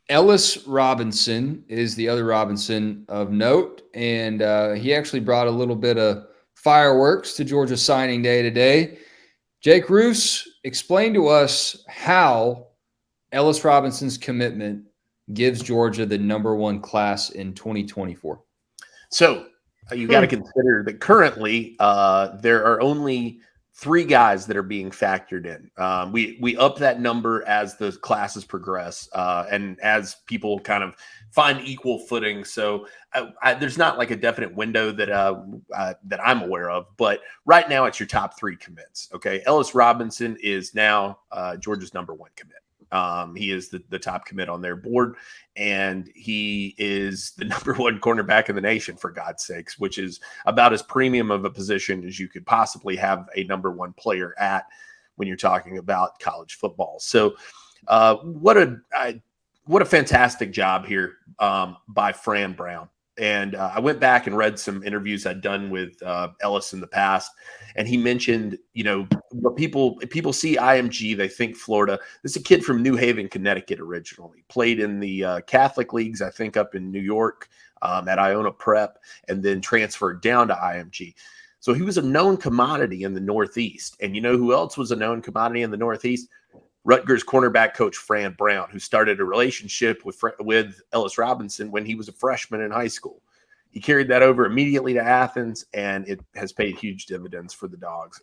Ellis Robinson is the other Robinson of note, and he actually brought a little bit of fireworks to Georgia signing day today. Jake Roos, explain to us how Ellis Robinson's commitment gives Georgia the #1 class in 2024. So you got to consider that currently there are only 3 guys that are being factored in. We up that number as the classes progress and as people kind of find equal footing. So there's not like a definite window that that I'm aware of, but right now it's your top 3 commits. Okay, Ellis Robinson is now Georgia's #1 commit. He is the top commit on their board, and he is the #1 cornerback in the nation, for God's sakes, which is about as premium of a position as you could possibly have a #1 player at when you're talking about college football. So what a fantastic job here by Fran Brown. And I went back and read some interviews I'd done with Ellis in the past, and he mentioned, what people see IMG, they think Florida. This is a kid from New Haven, Connecticut, originally played in the Catholic leagues, I think, up in New York at Iona Prep, and then transferred down to IMG. So he was a known commodity in the Northeast. And you know who else was a known commodity in the Northeast? Rutgers cornerback coach Fran Brown, who started a relationship with Ellis Robinson when he was a freshman in high school. He carried that over immediately to Athens, and it has paid huge dividends for the Dogs.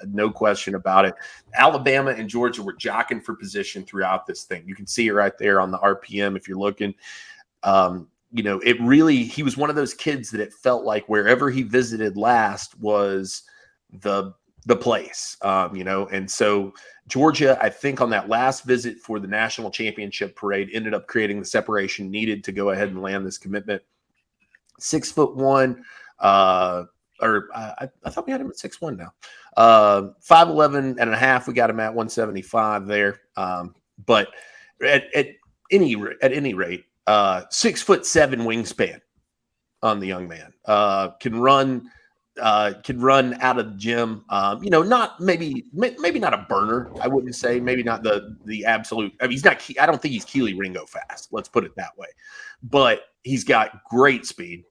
No question about it. Alabama and Georgia were jockeying for position throughout this thing. You can see it right there on the RPM if you're looking. It really, he was one of those kids that it felt like wherever he visited last was the place, and so Georgia, I think on that last visit for the national championship parade, ended up creating the separation needed to go ahead and land this commitment. 6'1", I thought we had him at 6'1" now. 5'11" and a half, we got him at 175 there. But at any rate, 6'7" wingspan on the young man. Can run out of the gym. Not maybe not a burner. I wouldn't say, maybe not the absolute. I mean, he's not. I don't think he's Keely Ringo fast. Let's put it that way. But he's got great speed.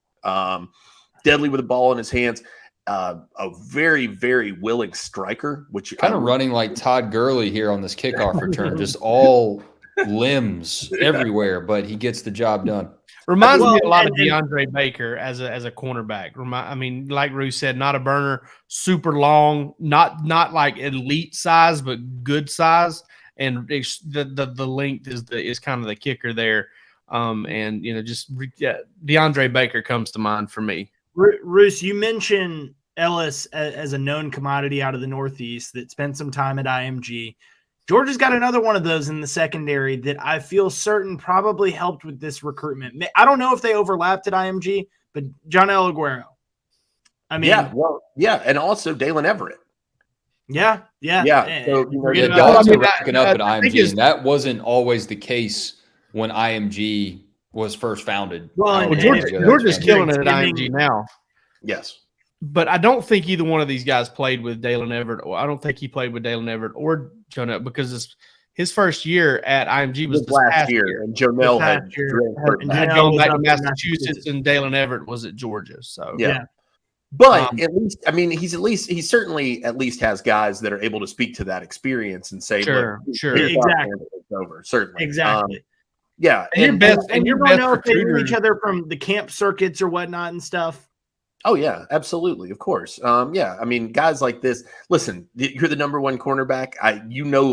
Deadly with the ball in his hands. A very, very willing striker, which kind of running like Todd Gurley here on this kickoff return, just all limbs everywhere, but he gets the job done. Reminds me a lot of DeAndre Baker as a cornerback. Like Ruth said, not a burner, super long, not like elite size, but good size, and the length is kind of the kicker there. DeAndre Baker comes to mind for me. Ruth, you mentioned Ellis as a known commodity out of the Northeast that spent some time at IMG. Georgia's got another one of those in the secondary that I feel certain probably helped with this recruitment. I don't know if they overlapped at IMG, but John Aguero. And also Dalen Everett. Yeah. So, the Dogs are racking up at IMG, and that wasn't always the case when IMG was first founded. Well, Georgia's killing it at IMG now. Yes. But I don't think either one of these guys played with Dalen Everett, or I don't think he played with Dalen Everett or Jonah, because his first year at IMG was last year, and Jonell had gone back to Massachusetts, and Dalen Everett was at Georgia. So yeah. But at least, he certainly at least has guys that are able to speak to that experience and say, sure, exactly, it's over, certainly, exactly. And you don't know if they knew each other from the camp circuits or whatnot and stuff. Oh, yeah, absolutely. Of course. Guys like this, listen, you're the #1 cornerback.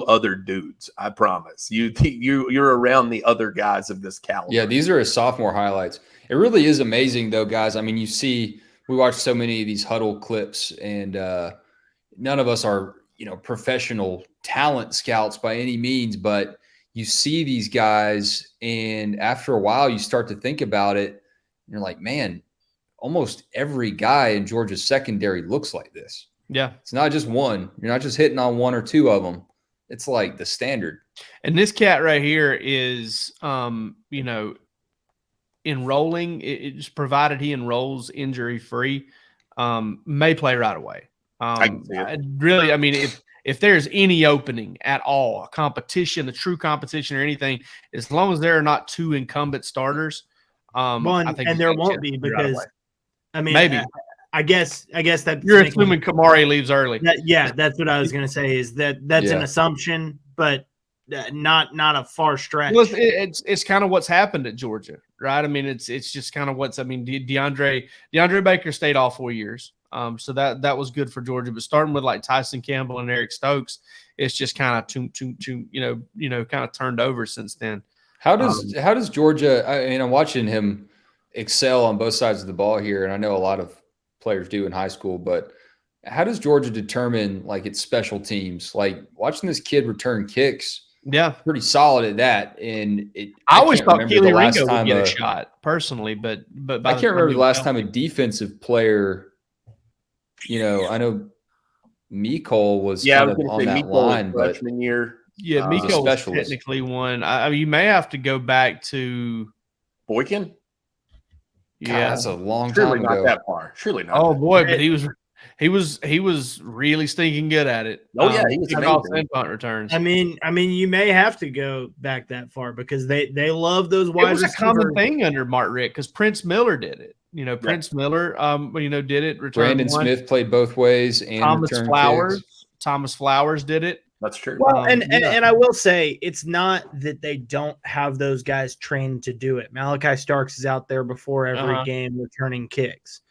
Other dudes, I promise. You're around the other guys of this caliber. Yeah, these are his sophomore highlights. It really is amazing, though, guys. I mean, we watch so many of these huddle clips, and none of us are, professional talent scouts by any means, but you see these guys, and after a while, you start to think about it, and you're like, man, almost every guy in Georgia's secondary looks like this. Yeah. It's not just one. You're not just hitting on one or two of them. It's like the standard. And this cat right here is, enrolling. It's provided he enrolls injury-free, may play right away. I can see it. if there's any opening at all, a competition, a true competition or anything, as long as there are not two incumbent starters, I think and there won't be because, I mean, maybe. I guess that You're assuming Kamari leaves early. That's what I was going to say. Is that's an assumption, but not a far stretch. Well, it's kind of what's happened at Georgia, right? I mean, it's just kind of DeAndre Baker stayed all 4 years, so that was good for Georgia. But starting with like Tyson Campbell and Eric Stokes, it's just kind of kind of turned over since then. How does Georgia? I mean, I'm watching him excel on both sides of the ball here, and I know a lot of players do in high school, but how does Georgia determine like its special teams? Like watching this kid return kicks, pretty solid at that. And I always thought Keely Ringo would get a shot personally, but I can't remember the last time a defensive player. I know Mecole was kind of on that line, but freshman year. Yeah, Mecole was technically one. You may have to go back to Boykin. God, that's a long Surely time not ago. that far. Surely not. Oh boy, but he was really stinking good at it. Oh yeah, he was amazing. Punt returns. I mean, you may have to go back that far because they love those wide receivers. It was a common thing under Mark Richt because Prince Miller did it. Prince Miller, did it. Brandon Smith played both ways, and Thomas Flowers did it. That's true. Well, and I will say it's not that they don't have those guys trained to do it. Malachi Starks is out there before every game returning kicks.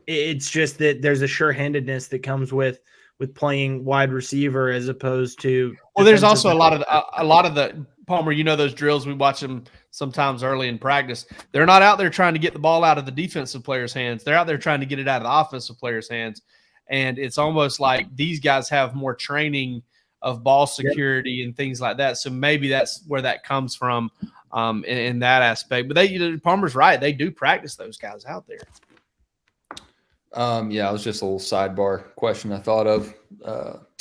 It's just that there's a sure-handedness that comes with playing wide receiver as opposed to. Well, there's also a lot of the Palmer. Those drills we watch them sometimes early in practice. They're not out there trying to get the ball out of the defensive player's hands. They're out there trying to get it out of the offensive player's hands. And it's almost like these guys have more training of ball security and things like that. So maybe that's where that comes from in that aspect. But Palmer's right. They do practice those guys out there. It was just a little sidebar question I thought of.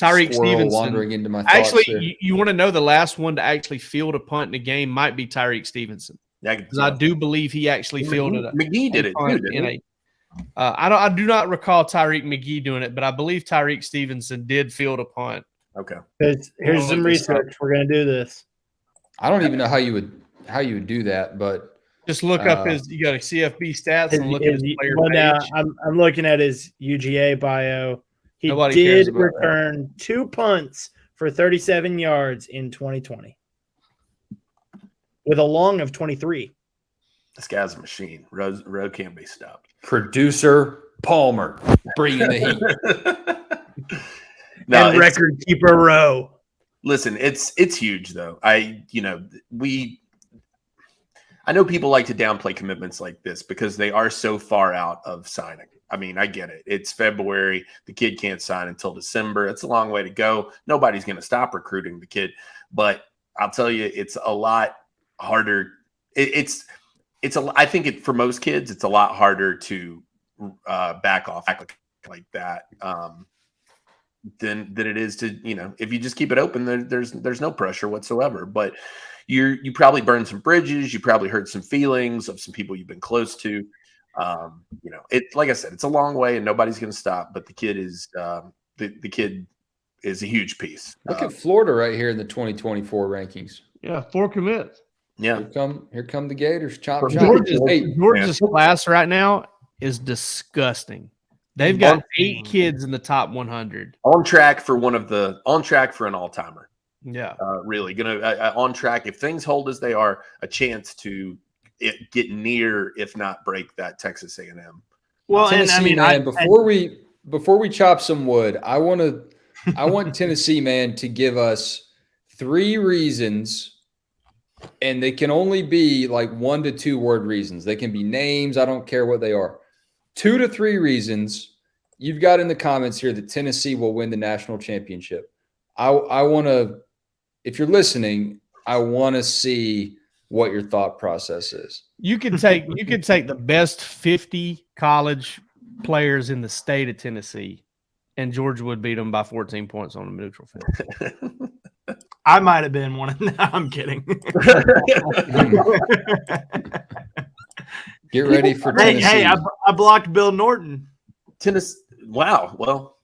Tyreek Stevenson wandering into my thoughts. Actually, you want to know the last one to actually field a punt in a game might be Tyreek Stevenson. Because I do believe he actually fielded a McGee did it too, didn't he? I do not recall Tyreek McGee doing it, but I believe Tyreek Stevenson did field a punt. Okay. Here's some research. We're gonna do this. I don't even know how you would do that, but just look up you got a CFB stats and look at his player page. Now I'm looking at his UGA bio. He did return 2 punts for 37 yards in 2020 with a long of 23. This guy's a machine. Roe can't be stopped. Producer Palmer bringing the heat. And record keeper Roe. Listen, it's huge though. I know people like to downplay commitments like this because they are so far out of signing. I mean, I get it. It's February. The kid can't sign until December. It's a long way to go. Nobody's going to stop recruiting the kid, but I'll tell you, it's a lot harder. I think for most kids, it's a lot harder to back off like that than it is to, if you just keep it open, there's no pressure whatsoever. But you probably burned some bridges. You probably hurt some feelings of some people you've been close to. It, like I said, it's a long way and nobody's going to stop. But the kid is the kid is a huge piece. Look at Florida right here in the 2024 rankings. Yeah, 4 commits. Yeah, here come the Gators. Chop. Georgia's class right now is disgusting. They've got 8 kids in the top 100. On track for an all-timer. Yeah, really gonna on track if things hold as they are. A chance to get near, if not break, that Texas A&M. Well, Tennessee, man, before we chop some wood, I want Tennessee, man, to give us 3 reasons. And they can only be like 1 to 2 word reasons. They can be names. I don't care what they are. 2 to 3 reasons you've got in the comments here that Tennessee will win the national championship. I want to, if you're listening, I want to see what your thought process is. You could take the best 50 college players in the state of Tennessee, and Georgia would beat them by 14 points on a neutral field. I might have been one of them. I'm kidding. Get ready for Tennessee. Hey, I blocked Bill Norton. Tennessee. Wow. Well,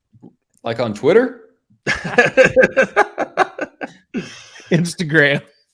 Like on Twitter? Instagram.